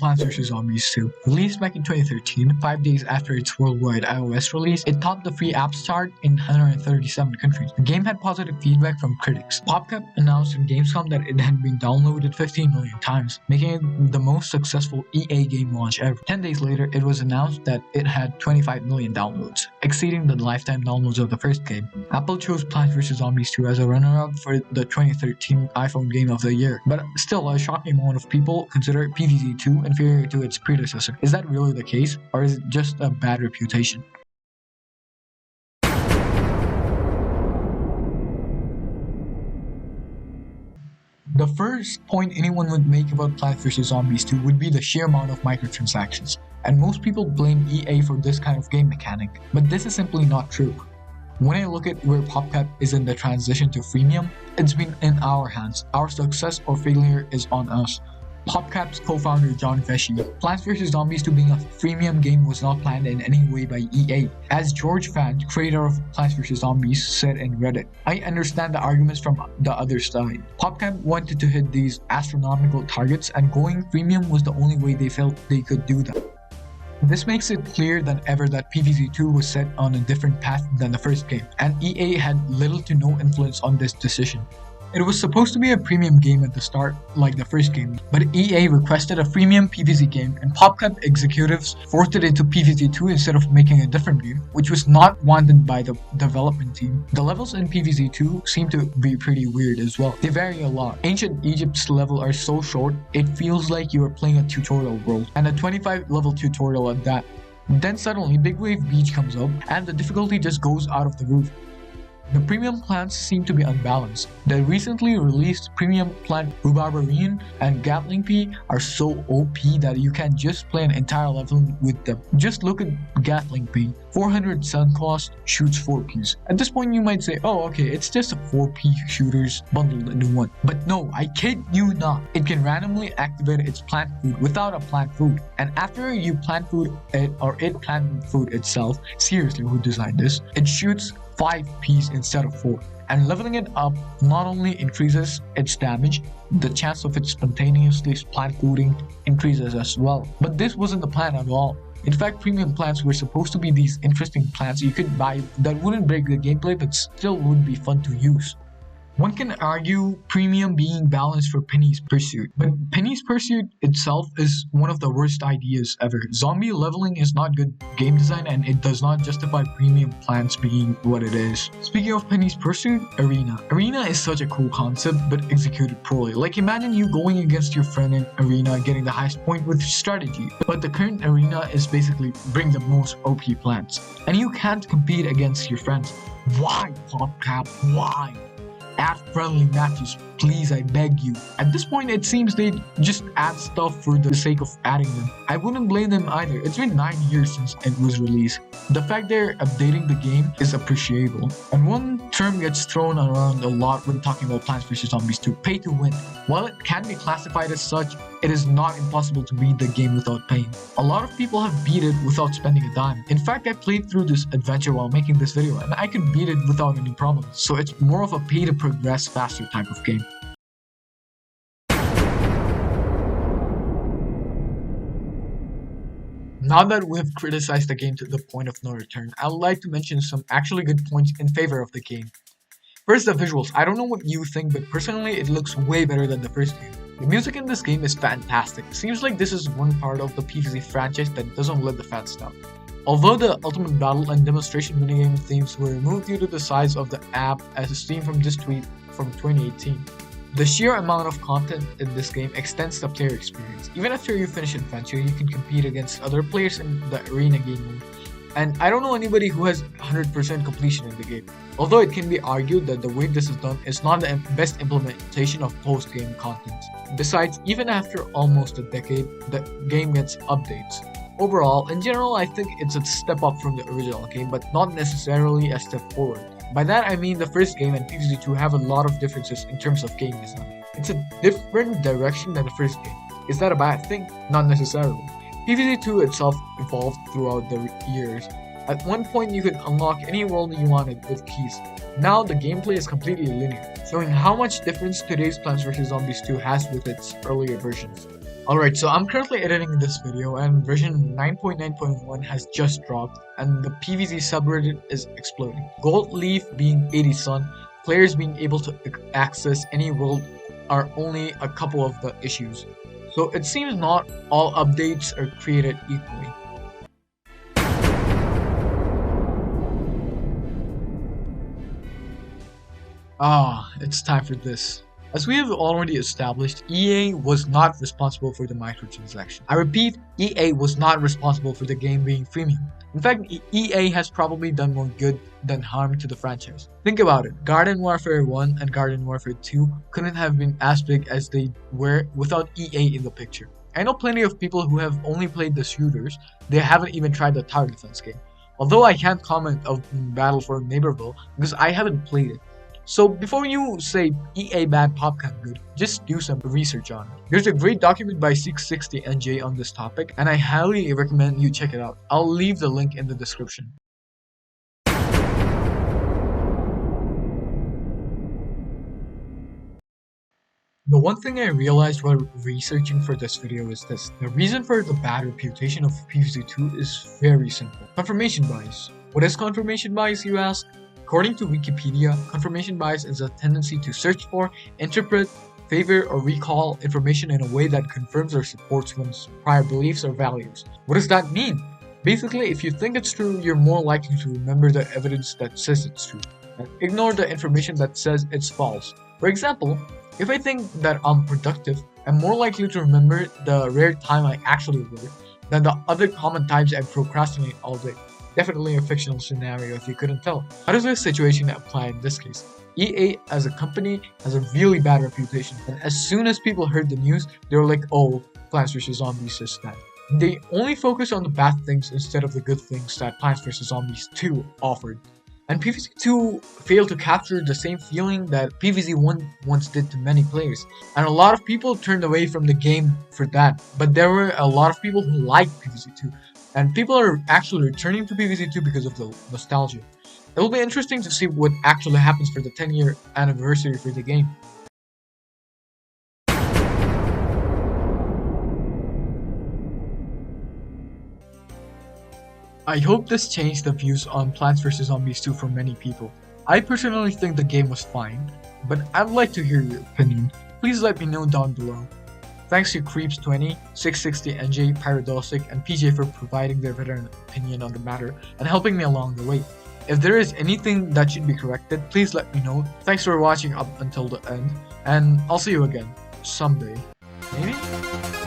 Plants vs. Zombies 2. Released back in 2013, 5 days after its worldwide iOS release, it topped the free app start in 137 countries. The game had positive feedback from critics. PopCap announced in Gamescom that it had been downloaded 15 million times, making it the most successful EA game launch ever. 10 days later, it was announced that it had 25 million downloads, exceeding the lifetime downloads of the first game. Apple chose Plants vs. Zombies 2 as a runner-up for the 2013 iPhone Game of the Year, but still a shocking amount of people consider PvZ 2 inferior to its predecessor. Is that really the case, or is it just a bad reputation? The first point anyone would make about Plants vs. Zombies 2 would be the sheer amount of microtransactions, and most people blame EA for this kind of game mechanic, but this is simply not true. When I look at where PopCap is in the transition to freemium, it's been in our hands. Our success or failure is on us. PopCap's co-founder John Vesci, Plants vs. Zombies 2 being a freemium game was not planned in any way by EA. As George Fan, creator of Plants vs. Zombies, said in Reddit, "I understand the arguments from the other side. PopCap wanted to hit these astronomical targets, and going freemium was the only way they felt they could do that." This makes it clear than ever that PvZ 2 was set on a different path than the first game, and EA had little to no influence on this decision. It was supposed to be a premium game at the start, like the first game, but EA requested a freemium PvZ game, and PopCap executives forced it into PvZ 2 instead of making a different game, which was not wanted by the development team. The levels in PvZ 2 seem to be pretty weird as well. They vary a lot. Ancient Egypt's levels are so short, it feels like you are playing a tutorial world, and a 25 level tutorial at that. Then suddenly Big Wave Beach comes up, and the difficulty just goes out of the roof. The premium plants seem to be unbalanced. The recently released premium plant Rhubarberine and Gatling Pea are so OP that you can just play an entire level with them. Just look at Gatling Pea. 400 sun cost, shoots 4 Ps. At this point you might say, oh okay, it's just a 4 P shooters bundled into one. But no, I kid you not. It can randomly activate its plant food without a plant food. And after you plant food it plant food itself, seriously who designed this? It shoots 5 Ps instead of 4, and leveling it up not only increases its damage, the chance of it spontaneously plant fooding increases as well. But this wasn't the plan at all. In fact, premium plants were supposed to be these interesting plants you could buy that wouldn't break the gameplay but still would be fun to use. One can argue premium being balanced for Penny's Pursuit, but Penny's Pursuit itself is one of the worst ideas ever. Zombie leveling is not good game design, and it does not justify premium plants being what it is. Speaking of Penny's Pursuit, Arena. Arena is such a cool concept but executed poorly. Like imagine you going against your friend in Arena getting the highest point with strategy, but the current Arena is basically bring the most OP plants, and you can't compete against your friends. Why, PopCap? Why? Add friendly matches, please, I beg you. At this point, it seems they just add stuff for the sake of adding them. I wouldn't blame them either. It's been 9 years since it was released. The fact they're updating the game is appreciable. And one term gets thrown around a lot when talking about Plants vs. Zombies 2, pay to win. While it can be classified as such, it is not impossible to beat the game without paying. A lot of people have beat it without spending a dime. In fact, I played through this adventure while making this video, and I could beat it without any problems. So it's more of a pay to progress faster type of game. Now that we've criticized the game to the point of no return, I would like to mention some actually good points in favor of the game. First, the visuals. I don't know what you think, but personally it looks way better than the first game. The music in this game is fantastic. Seems like this is one part of the PvZ franchise that doesn't let the fans down. Although the Ultimate Battle and Demonstration minigame themes were removed due to the size of the app as seen from this tweet from 2018, the sheer amount of content in this game extends the player experience. Even after you finish Adventure, you can compete against other players in the Arena game mode. And I don't know anybody who has 100% completion in the game. Although it can be argued that the way this is done is not the best implementation of post-game content. Besides, even after almost a decade, the game gets updates. Overall, in general, I think it's a step up from the original game, but not necessarily a step forward. By that I mean the first game and PvZ 2 have a lot of differences in terms of game design. It's a different direction than the first game. Is that a bad thing? Not necessarily. PvZ 2 itself evolved throughout the years. At one point you could unlock any world you wanted with keys. Now the gameplay is completely linear, showing how much difference today's Plants vs. Zombies 2 has with its earlier versions. Alright, so I'm currently editing this video and version 9.9.1 has just dropped and the PvZ subreddit is exploding. Gold Leaf being 80 Sun, players being able to access any world are only a couple of the issues. So it seems not all updates are created equally. It's time for this. As we have already established, EA was not responsible for the microtransaction. I repeat, EA was not responsible for the game being freemium. In fact, EA has probably done more good than harm to the franchise. Think about it, Garden Warfare 1 and Garden Warfare 2 couldn't have been as big as they were without EA in the picture. I know plenty of people who have only played the shooters, they haven't even tried the tower defense game. Although I can't comment on Battle for Neighborville because I haven't played it. So before you say EA bad, PopCap good, just do some research on it. There's a great document by 660NJ on this topic, and I highly recommend you check it out. I'll leave the link in the description. The one thing I realized while researching for this video is this. The reason for the bad reputation of PvZ2 is very simple. Confirmation bias. What is confirmation bias, you ask? According to Wikipedia, confirmation bias is a tendency to search for, interpret, favor, or recall information in a way that confirms or supports one's prior beliefs or values. What does that mean? Basically, if you think it's true, you're more likely to remember the evidence that says it's true, and ignore the information that says it's false. For example, if I think that I'm productive, I'm more likely to remember the rare time I actually work than the other common times I procrastinate all day. Definitely a fictional scenario if you couldn't tell. How does this situation apply in this case? EA as a company has a really bad reputation, and as soon as people heard the news, they were like, oh, Plants vs Zombies is that. They only focus on the bad things instead of the good things that Plants vs Zombies 2 offered. And PvZ2 failed to capture the same feeling that PvZ1 once did to many players. And a lot of people turned away from the game for that. But there were a lot of people who liked PvZ2. And people are actually returning to PvZ2 because of the nostalgia. It will be interesting to see what actually happens for the 10-year anniversary for the game. I hope this changed the views on Plants vs Zombies 2 for many people. I personally think the game was fine, but I'd like to hear your opinion. Please let me know down below. Thanks to Creeps20, 660NJ, Pyrodosic, and PJ for providing their veteran opinion on the matter and helping me along the way. If there is anything that should be corrected, please let me know. Thanks for watching up until the end, and I'll see you again someday. Maybe?